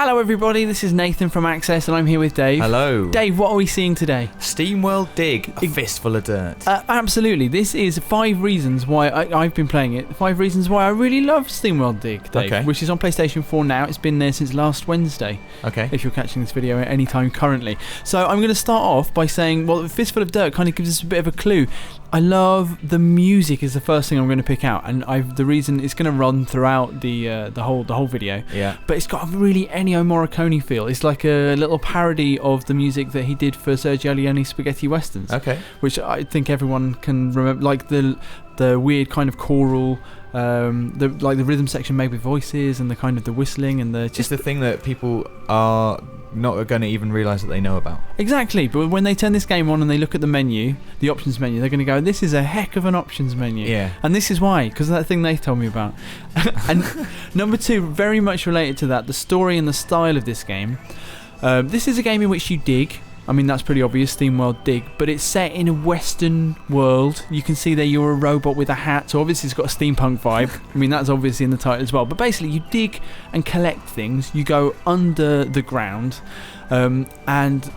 Hello everybody, this is Nathan from Access and I'm here with Dave. Hello. Dave, what are we seeing today? SteamWorld Dig, a fistful of dirt. Absolutely, this is 5 reasons why I've been playing it. 5 reasons why I really love SteamWorld Dig, Dave, okay. Which is on PlayStation 4 now. It's been there since last Wednesday. Okay. If you're catching this video at any time currently. So I'm going to start off by saying, well, Fistful of Dirt kind of gives us a bit of a clue. I love the music is the first thing I'm going to pick out, and the reason it's going to run throughout the whole video. Yeah. But it's got a really Ennio Morricone feel. It's like a little parody of the music that he did for Sergio Leone's spaghetti westerns. Okay. Which I think everyone can remember, like the weird kind of choral, the rhythm section made with voices and the kind of the whistling and the just the thing that people are not going to even realise that they know about. Exactly, but when they turn this game on and they look at the menu, the options menu, they're going to go, this is a heck of an options menu. Yeah. And this is why, because of that thing they told me about. And number 2, very much related to that, the story and the style of this game. This is a game in which you dig. I mean, that's pretty obvious, SteamWorld Dig, but it's set in a Western world. You can see there you're a robot with a hat, so obviously it's got a steampunk vibe. I mean, that's obviously in the title as well. But basically, you dig and collect things. You go under the ground, and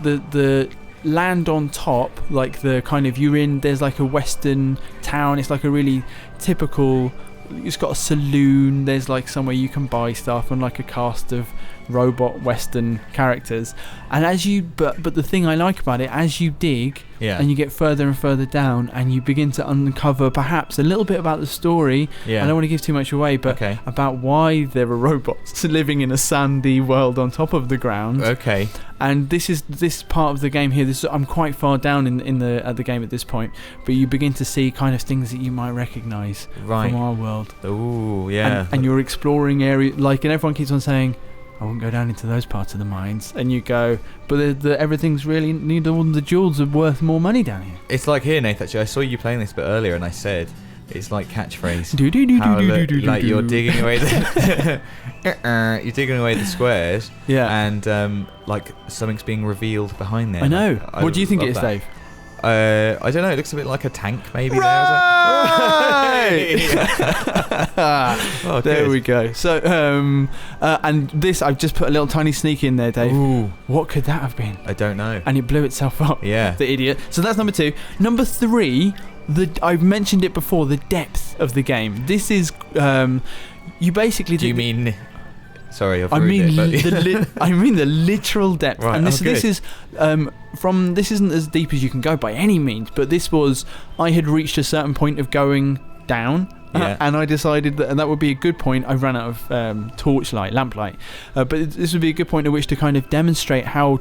the land on top, like the kind of, there's like a Western town. It's like a really typical, it's got a saloon, there's like somewhere you can buy stuff and like a cast of robot Western characters. And but the thing I like about it, as you dig and you get further and further down and you begin to uncover perhaps a little bit about the story. I don't want to give too much away, but about why there are robots living in a sandy world on top of the ground. Okay. And this part of the game here, I'm quite far down in the game at this point, but you begin to see kind of things that you might recognise from our world. Oh, yeah. And you're exploring areas, and everyone keeps on saying, I won't go down into those parts of the mines. And you go, but everything's really, all the jewels are worth more money down here. It's like here, Nath, actually, I saw you playing this bit earlier and I said, it's like catchphrase. Like you're digging away you're digging away the squares. Yeah. And like something's being revealed behind there. I know. What do you think it is, Dave? I don't know. It looks a bit like a tank, maybe. Right! Oh, there we go. So, and this, I've just put a little tiny sneak in there, Dave. Ooh. What could that have been? I don't know. And it blew itself up. Yeah. The idiot. So that's number 2. Number 3, I've mentioned it before, the depth of the game. This is, you basically... Do you mean... Sorry, I've I mean the literal depth. Right, and this is this isn't as deep as you can go by any means, but this was, I had reached a certain point of going down, and I decided that would be a good point. I ran out of torchlight, lamplight, but this would be a good point at which to kind of demonstrate how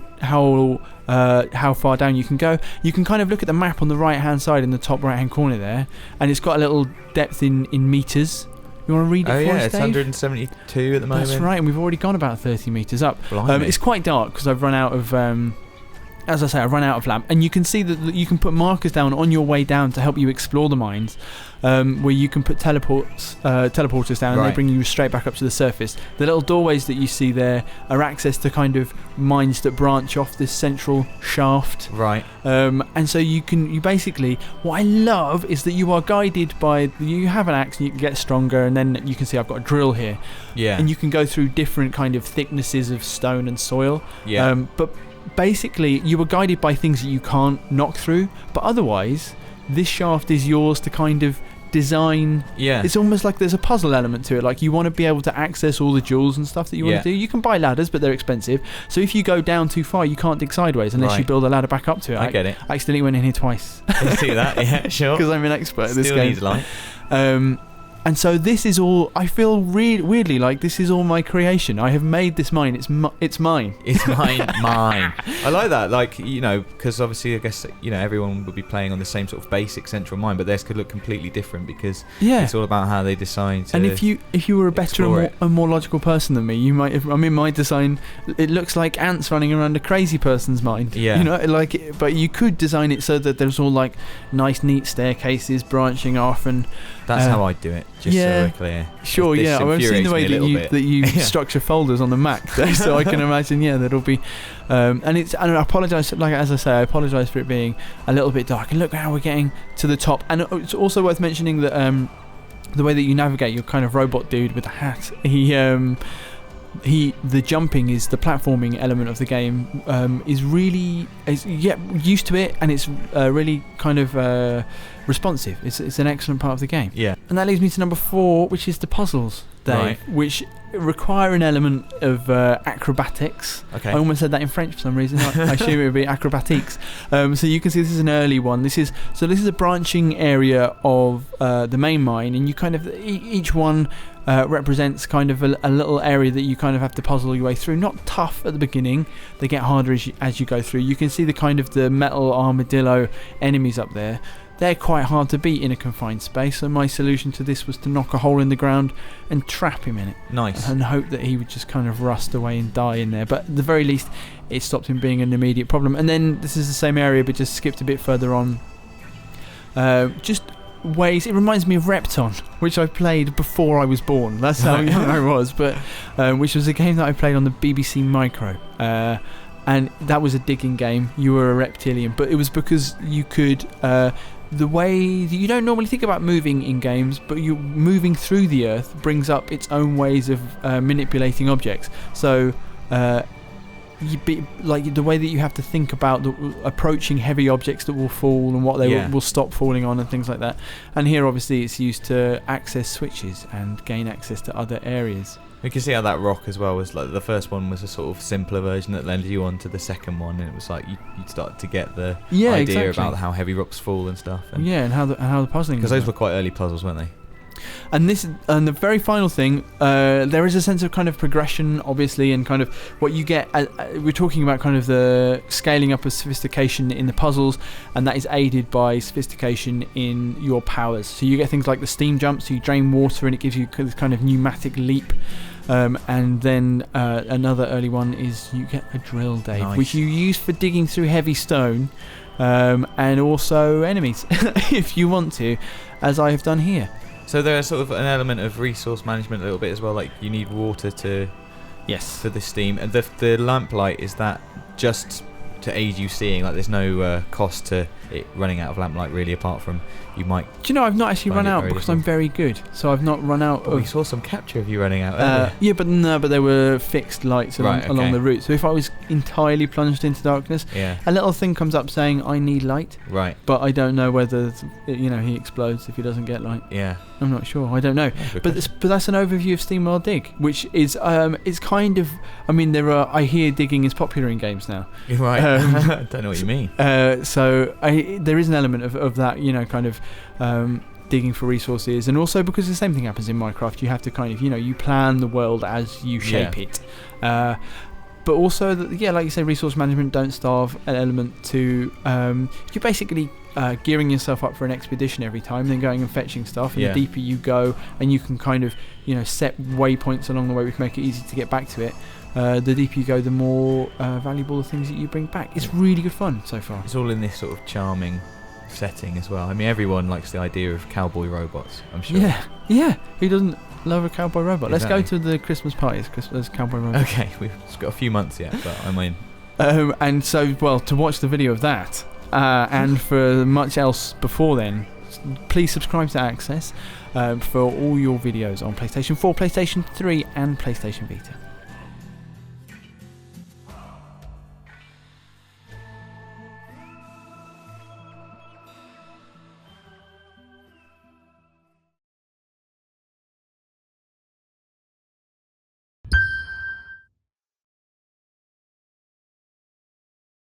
far down you can go. You can kind of look at the map on the right hand side in the top right hand corner there, and it's got a little depth in meters. You want to read it for us, it's Dave? 172 at the moment. That's right, and we've already gone about 30 metres up. It's quite dark because I've run out of, as I say, I've run out of lamp. And you can see that you can put markers down on your way down to help you explore the mines, where you can put teleporters down and they bring you straight back up to the surface. The little doorways that you see there are access to kind of mines that branch off this central shaft. Right. And so you basically, what I love is that you are guided by, you have an axe and you can get stronger, and then you can see I've got a drill here. Yeah. And you can go through different kind of thicknesses of stone and soil. Yeah. But basically you are guided by things that you can't knock through, but otherwise this shaft is yours to kind of design. Yeah. It's almost like there's a puzzle element to it. Like you want to be able to access all the jewels and stuff that you want to do. You can buy ladders, but they're expensive. So if you go down too far, you can't dig sideways unless you build a ladder back up to it. I get it. I accidentally went in here twice. You see that? Yeah, sure. Because I'm an expert at this game. Still needs light. And so this is all, I feel weirdly like this is all my creation. I have made this mine. It's mine. It's mine. I like that. Like, because obviously I guess, everyone would be playing on the same sort of basic central mine, but theirs could look completely different because it's all about how they decide to. And if you were a better and more logical person than me, you might have, my design, it looks like ants running around a crazy person's mind. Yeah. But you could design it so that there's all like nice, neat staircases branching off, and that's how I do it. Just so we're clear. Sure, I've seen the way that you structure folders on the Mac, so I can imagine, that'll be. And I apologise, as I say, I apologise for it being a little bit dark. And look how we're getting to the top. And it's also worth mentioning that the way that you navigate, your kind of robot dude with the hat, he the jumping is the platforming element of the game, is really used to it, and it's really kind of responsive. It's an excellent part of the game. Yeah. And that leads me to number 4, which is the puzzles, Dave, right. which require an element of acrobatics. Okay. I almost said that in French for some reason. I assume it would be acrobatics. So you can see this is an early one. This is a branching area of the main mine, and you kind of each one represents kind of a little area that you kind of have to puzzle your way through. Not tough at the beginning; they get harder as you go through. You can see the metal armadillo enemies up there. They're quite hard to beat in a confined space, so my solution to this was to knock a hole in the ground and trap him in it. Nice. And hope that he would just kind of rust away and die in there. But at the very least, it stopped him being an immediate problem. And then this is the same area, but just skipped a bit further on. Just ways. It reminds me of Repton, which I played before I was born. That's how young I was. But which was a game that I played on the BBC Micro. And that was a digging game. You were a reptilian, but it was because you could... the way that you don't normally think about moving in games, but you moving through the earth brings up its own ways of manipulating objects. So the way that you have to think about approaching heavy objects that will fall and what they will stop falling on and things like that. And here obviously it's used to access switches and gain access to other areas. We can see how that rock as well was like the first one was a sort of simpler version that led you on to the second one, and it was like you'd start to get the idea about how heavy rocks fall and stuff. And how the puzzling. Because those were quite early puzzles, weren't they? And the very final thing, there is a sense of kind of progression, obviously, and kind of what you get. We're talking about kind of the scaling up of sophistication in the puzzles, and that is aided by sophistication in your powers. So you get things like the steam jump, so you drain water and it gives you this kind of pneumatic leap. And then another early one is you get a drill, Dave, nice. which you use for digging through heavy stone, and also enemies, if you want to, as I have done here. So there's sort of an element of resource management a little bit as well, like you need water for the steam. And the lamplight, is that just to aid you seeing? Like there's no cost to it running out of lamplight really, apart from you might... Do you know, I've not actually run out because I'm very good, so I've not run out. But we saw some capture of you running out. Yeah, but they were fixed lights along the route. So if I was entirely plunged into darkness, a little thing comes up saying I need light. Right. But I don't know whether he explodes if he doesn't get light. Yeah. I'm not sure. I don't know. But that's an overview of SteamWorld Dig, which is it's kind of. I mean, I hear digging is popular in games now. Right. I don't know what you mean. So there is an element of that, kind of. Digging for resources, and also because the same thing happens in Minecraft, you have to kind of you plan the world as you shape it, but also like you say, resource management, don't starve an element to you're basically gearing yourself up for an expedition every time, then going and fetching stuff, and the deeper you go, and you can kind of set waypoints along the way which make it easy to get back to it. The deeper you go, the more valuable the things that you bring back. It's really good fun so far. It's all in this sort of charming setting as well. I mean, everyone likes the idea of cowboy robots, I'm sure. Yeah. Who doesn't love a cowboy robot? Exactly. Let's go to the Christmas party as cowboy robot. Okay, we've got a few months yet, but I'm in. And so, to watch the video of that, and for much else before then, please subscribe to Access for all your videos on PlayStation 4, PlayStation 3 and PlayStation Vita.